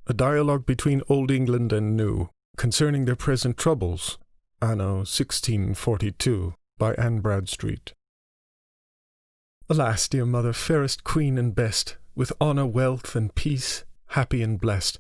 A dialogue between Old England and New, concerning their present troubles, Anno 1642, by Anne Bradstreet. Alas, dear mother, fairest queen and best, with honour, wealth, and peace, happy and blessed,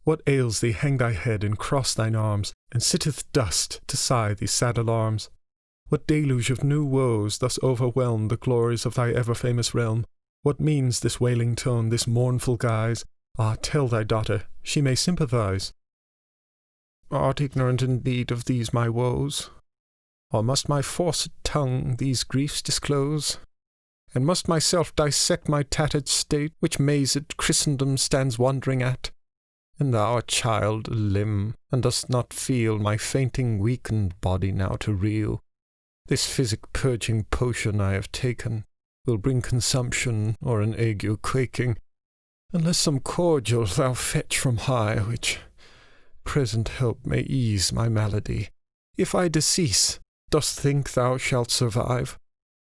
what ails thee? Hang thy head and cross thine arms, and sitteth dust to sigh these sad alarms? What deluge of new woes thus overwhelm the glories of thy ever-famous realm? What means this wailing tone, this mournful guise? Ah, tell thy daughter, she may sympathize. Art ignorant indeed of these my woes? Or must my forced tongue these griefs disclose? And must myself dissect my tattered state, which mazed Christendom stands wondering at? And thou, a child, a limb, and dost not feel my fainting weakened body now to reel? This physic-purging potion I have taken will bring consumption or an ague quaking, unless some cordial thou fetch from high, which present help may ease my malady. If I decease, dost think thou shalt survive?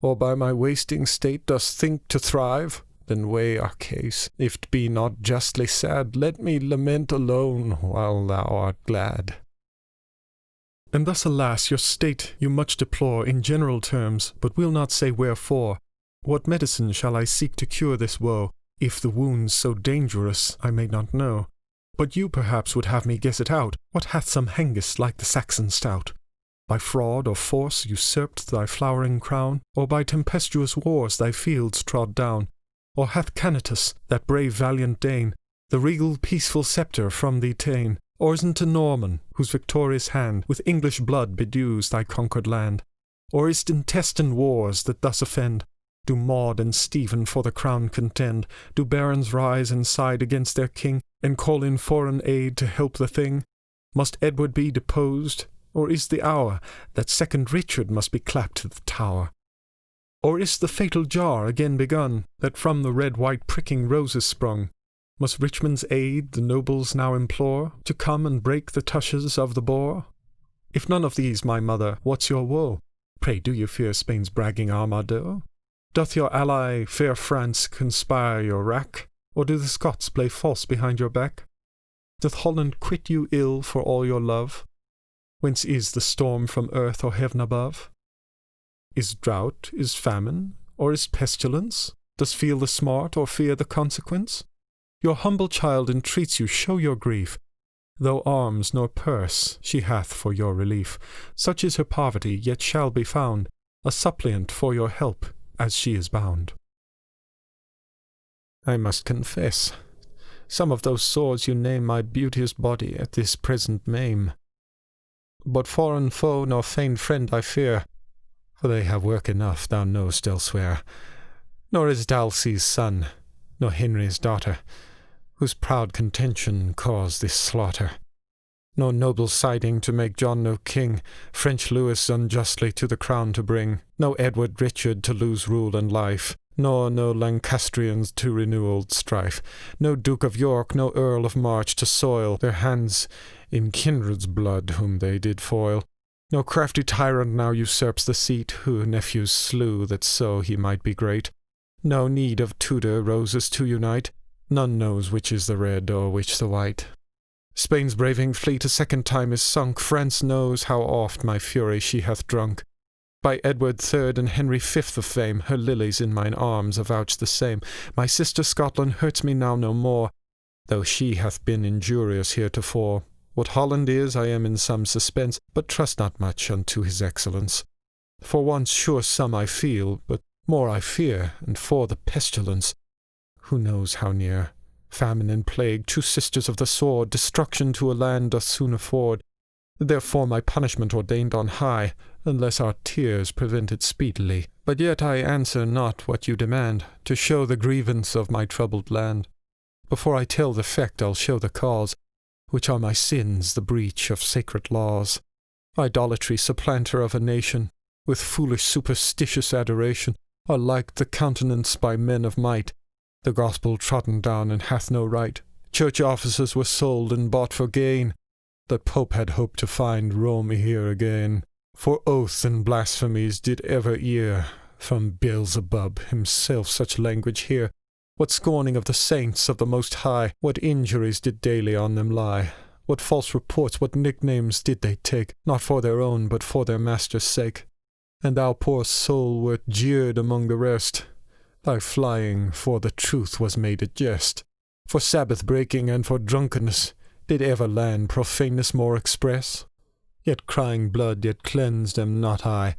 Or by my wasting state dost think to thrive? Then weigh our case. If 't be not justly sad, let me lament alone while thou art glad. And thus, alas, your state you much deplore in general terms, but will not say wherefore. What medicine shall I seek to cure this woe, if the wound's so dangerous I may not know? But you perhaps would have me guess it out. What hath some Hengist like the Saxon stout? By fraud or force usurped thy flowering crown, or by tempestuous wars thy fields trod down? Or hath Canutus, that brave valiant Dane, the regal peaceful sceptre from thee ta'en? Or is't a Norman, whose victorious hand with English blood bedews thy conquered land? Or is't intestine wars that thus offend? Do Maud and Stephen for the crown contend? Do barons rise and side against their king, and call in foreign aid to help the thing? Must Edward be deposed? Or is the hour that second Richard must be clapped to the Tower? Or is the fatal jar again begun, that from the red-white pricking roses sprung? Must Richmond's aid the nobles now implore, to come and break the tushes of the boar? If none of these, my mother, what's your woe? Pray, do you fear Spain's bragging armado? Doth your ally, fair France, conspire your wrack? Or do the Scots play false behind your back? Doth Holland quit you ill for all your love? Whence is the storm, from earth or heaven above? Is drought, is famine, or is pestilence? Does feel the smart, or fear the consequence? Your humble child entreats you, show your grief, though arms nor purse she hath for your relief. Such is her poverty, yet shall be found a suppliant for your help, as she is bound. I must confess, some of those sores you name my beauteous body at this present maim. But foreign foe nor feigned friend I fear, for they have work enough, thou know'st elsewhere. Nor is Dalcy's son, nor Henry's daughter, whose proud contention caused this slaughter. Nor noble siding to make John no king, French Louis unjustly to the crown to bring, no Edward Richard to lose rule and life, nor no Lancastrians to renew old strife, no Duke of York, no Earl of March to soil their hands in kindred's blood whom they did foil. No crafty tyrant now usurps the seat, who nephews slew that so he might be great. No need of Tudor roses to unite, none knows which is the red or which the white. Spain's braving fleet a second time is sunk, France knows how oft my fury she hath drunk. By Edward III and Henry V of fame, her lilies in mine arms avouch the same. My sister Scotland hurts me now no more, though she hath been injurious heretofore. What Holland is, I am in some suspense, but trust not much unto his excellence. For once sure some I feel, but more I fear, and for the pestilence, who knows how near? Famine and plague, two sisters of the sword, destruction to a land doth soon afford. Therefore my punishment ordained on high, unless our tears prevent it speedily. But yet I answer not what you demand, to show the grievance of my troubled land. Before I tell the effect, I'll show the cause, which are my sins, the breach of sacred laws. Idolatry, supplanter of a nation, with foolish superstitious adoration, are like the countenance by men of might, the gospel trodden down and hath no right. Church offices were sold and bought for gain. The Pope had hoped to find Rome here again. For oaths and blasphemies did ever ear from Beelzebub himself such language hear. What scorning of the saints of the Most High, what injuries did daily on them lie, what false reports, what nicknames did they take, not for their own, but for their master's sake. And thou, poor soul, wert jeered among the rest, thy flying for the truth was made a jest. For Sabbath breaking and for drunkenness, did ever land profaneness more express? Yet crying blood, yet cleansed am not I,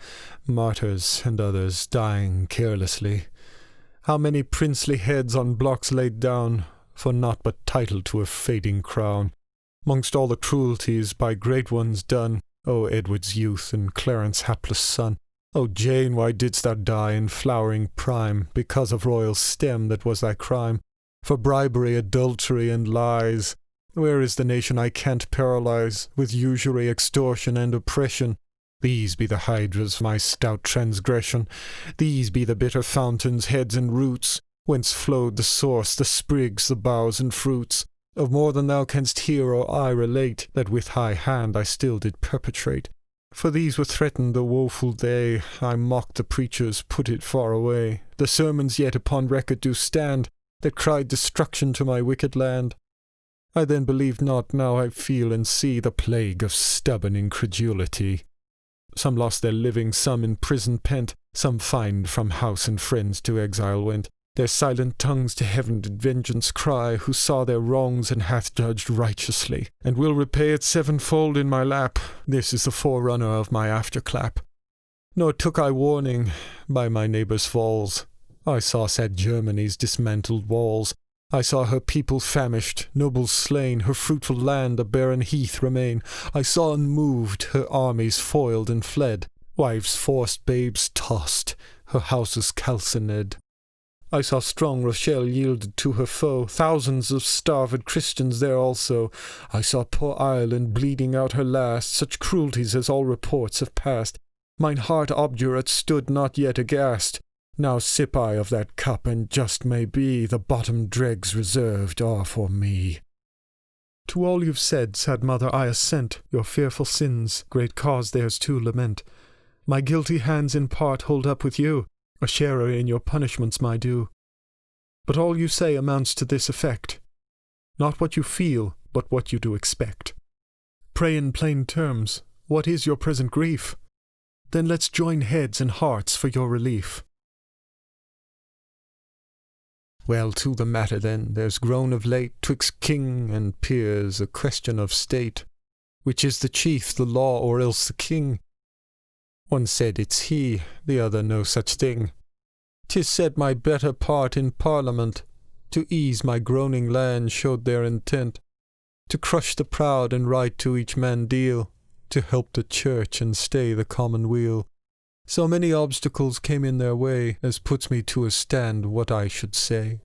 martyrs and others dying carelessly. How many princely heads on blocks laid down, for naught but title to a fading crown, mongst all the cruelties by great ones done, O Edward's youth and Clarence' hapless son. O Jane, why didst thou die in flowering prime, because of royal stem that was thy crime? For bribery, adultery, and lies, where is the nation I can't paralyze, with usury, extortion, and oppression? These be the hydras, my stout transgression. These be the bitter fountains, heads, and roots, whence flowed the source, the sprigs, the boughs, and fruits, of more than thou canst hear or I relate, that with high hand I still did perpetrate. For these were threatened the woeful day, I mocked the preachers, put it far away. The sermons yet upon record do stand, that cried destruction to my wicked land. I then believed not, now I feel and see the plague of stubborn incredulity. Some lost their living, some in prison pent, some fined from house and friends to exile went. Their silent tongues to heaven did vengeance cry, who saw their wrongs and hath judged righteously, and will repay it sevenfold in my lap. This is the forerunner of my afterclap. Nor took I warning by my neighbour's falls. I saw sad Germany's dismantled walls. I saw her people famished, nobles slain, her fruitful land a barren heath remain. I saw unmoved her armies foiled and fled, wives forced, babes tossed, her houses calcined. I saw strong Rochelle yielded to her foe, thousands of starved Christians there also. I saw poor Ireland bleeding out her last, such cruelties as all reports have passed. Mine heart obdurate stood not yet aghast. Now sip I of that cup, and just may be the bottom dregs reserved are for me. To all you've said, sad mother, I assent. Your fearful sins, great cause theirs to lament. My guilty hands in part hold up with you, a sharer in your punishments my due. But all you say amounts to this effect, not what you feel, but what you do expect. Pray in plain terms, what is your present grief? Then let's join heads and hearts for your relief. Well, to the matter then, there's grown of late, 'twixt king and peers, a question of state. Which is the chief, the law, or else the king? One said it's he, the other no such thing. 'Tis said my better part in Parliament, to ease my groaning land, showed their intent, to crush the proud and right to each man deal, to help the church and stay the common weal. So many obstacles came in their way, as puts me to a stand what I should say.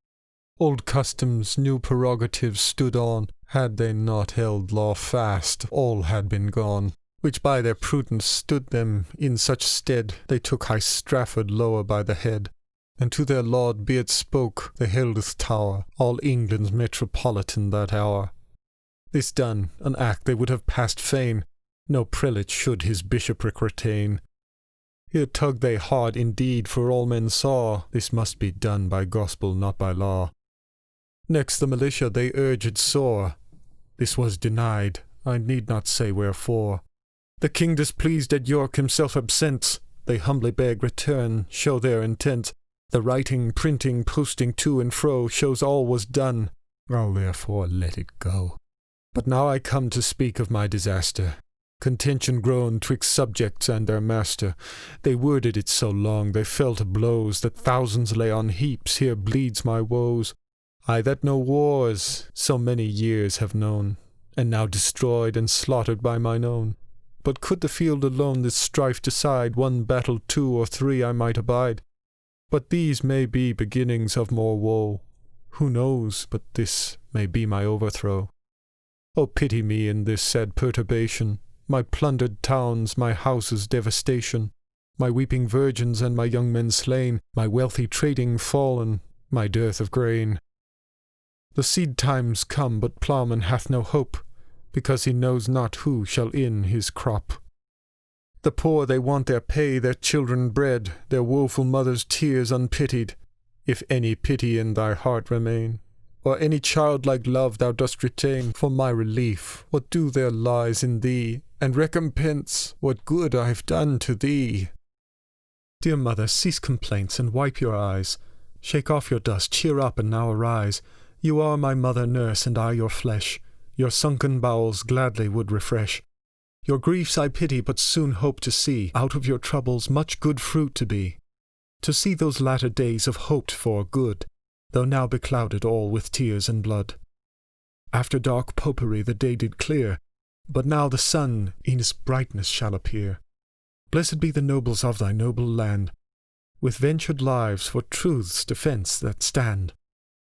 Old customs, new prerogatives stood on, had they not held law fast, all had been gone, which by their prudence stood them in such stead, they took High Strafford lower by the head, and to their laud be it spoke, they heldeth tower, all England's metropolitan that hour. This done, an act they would have passed fain, no prelate should his bishopric retain. Here tugged they hard indeed, for all men saw, this must be done by gospel, not by law. Next the militia they urged sore. This was denied, I need not say wherefore. The king displeased at York himself absent, they humbly beg return, show their intent. The writing, printing, posting to and fro, shows all was done, I'll therefore let it go. But now I come to speak of my disaster. Contention grown 'twixt subjects and their master. They worded it so long, they fell to blows, that thousands lay on heaps, here bleeds my woes. I that no wars so many years have known, and now destroyed and slaughtered by mine own. But could the field alone this strife decide, one battle, 2 or 3 I might abide. But these may be beginnings of more woe. Who knows but this may be my overthrow? O pity me in this sad perturbation, my plundered towns, my house's devastation, my weeping virgins and my young men slain, my wealthy trading fallen, my dearth of grain. The seed times come, but ploughman hath no hope, because he knows not who shall in his crop. The poor they want their pay, their children bread, their woeful mothers' tears unpitied. if any pity in thy heart remain, or any childlike love thou dost retain, for my relief, what due there lies in thee, and recompense what good I've done to thee. Dear mother, cease complaints and wipe your eyes. Shake off your dust, cheer up, and now arise. You are my mother nurse, and I your flesh. Your sunken bowels gladly would refresh. Your griefs I pity, but soon hope to see out of your troubles much good fruit to be. To see those latter days of hoped-for good, though now beclouded all with tears and blood. After dark popery the day did clear, but now the sun in his brightness shall appear. Blessed be the nobles of thy noble land, with ventured lives for truth's defence that stand.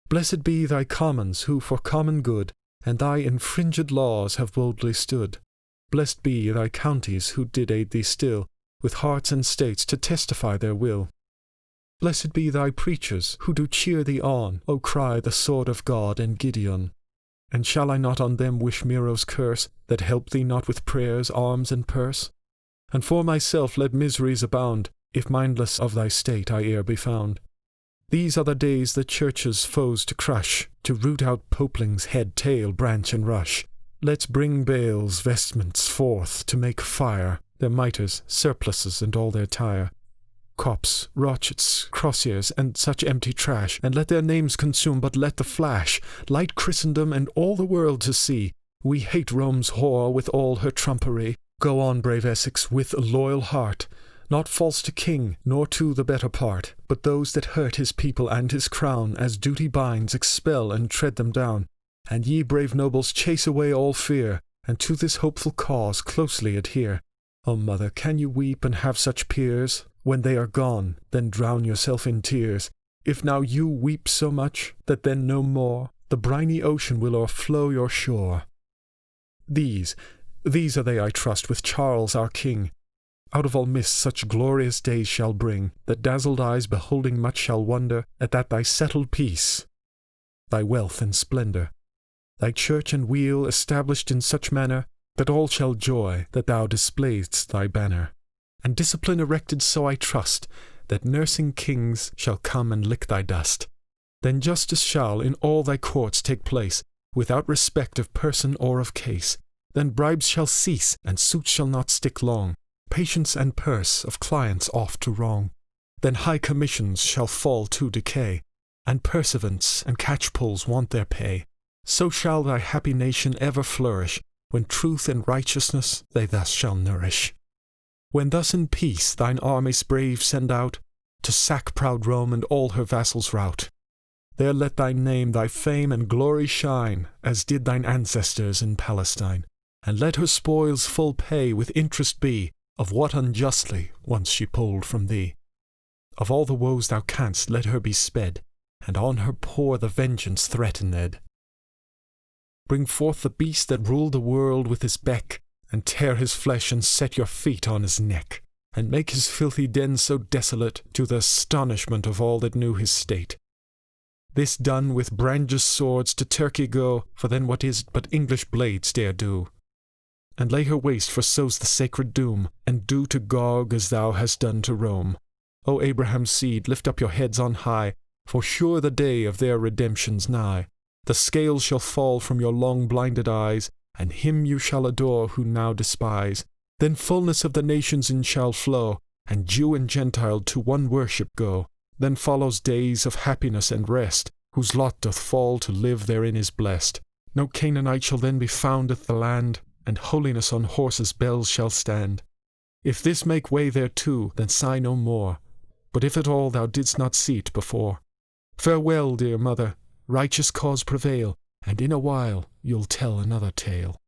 Blessed be thy commons, who for common good and thy infringed laws have boldly stood. Blessed be thy counties, who did aid thee still, with hearts and states to testify their will. Blessed be thy preachers, who do cheer thee on, O cry the sword of God and Gideon. And shall I not on them wish Nero's curse, that help thee not with prayers, arms, and purse? And for myself let miseries abound, if mindless of thy state I e'er be found. These are the days the church's foes to crush, to root out popling's head, tail, branch, and rush. Let's bring bales, vestments forth to make fire, their mitres, surplices, and all their tire. Cops, rochets, crosiers, and such empty trash, and let their names consume, but let the flash light Christendom and all the world to see. We hate Rome's whore with all her trumpery. Go on, brave Essex, with a loyal heart, not false to king, nor to the better part, but those that hurt his people and his crown, as duty binds, expel and tread them down. And ye brave nobles, chase away all fear, and to this hopeful cause closely adhere. O mother, can you weep and have such peers? When they are gone, then drown yourself in tears. If now you weep so much, that then no more the briny ocean will o'erflow your shore. These are they, I trust, with Charles our king, out of all mists such glorious days shall bring, that dazzled eyes beholding much shall wonder at that thy settled peace, thy wealth and splendour, thy church and wheel established in such manner, that all shall joy that thou display'st thy banner. And discipline erected so I trust, that nursing kings shall come and lick thy dust. Then justice shall in all thy courts take place, without respect of person or of case. Then bribes shall cease, and suits shall not stick long, patience and purse of clients oft to wrong. Then high commissions shall fall to decay, and pursuivants and catchpulls want their pay. So shall thy happy nation ever flourish, when truth and righteousness they thus shall nourish. When thus in peace thine armies brave send out, to sack proud Rome and all her vassals rout, there let thy name, thy fame, and glory shine, as did thine ancestors in Palestine. And let her spoils full pay with interest be, of what unjustly once she pulled from thee. Of all the woes thou canst, let her be sped, and on her pour the vengeance threatened. Bring forth the beast that ruled the world with his beck, and tear his flesh and set your feet on his neck, and make his filthy den so desolate, to the astonishment of all that knew his state. This done, with brandished swords to Turkey go, for then what is but English blades dare do? And lay her waste, for so's the sacred doom, and do to Gog as thou hast done to Rome. O Abraham's seed, lift up your heads on high, for sure the day of their redemption's nigh. The scales shall fall from your long blinded eyes, and him you shall adore who now despise. Then fullness of the nations in shall flow, and Jew and Gentile to one worship go. Then follows days of happiness and rest, whose lot doth fall to live therein is blessed. No Canaanite shall then be found at the land, and holiness on horses' bells shall stand. If this make way thereto, then sigh no more, but if at all thou didst not see't before. Farewell, dear mother, righteous cause prevail, and in a while you'll tell another tale.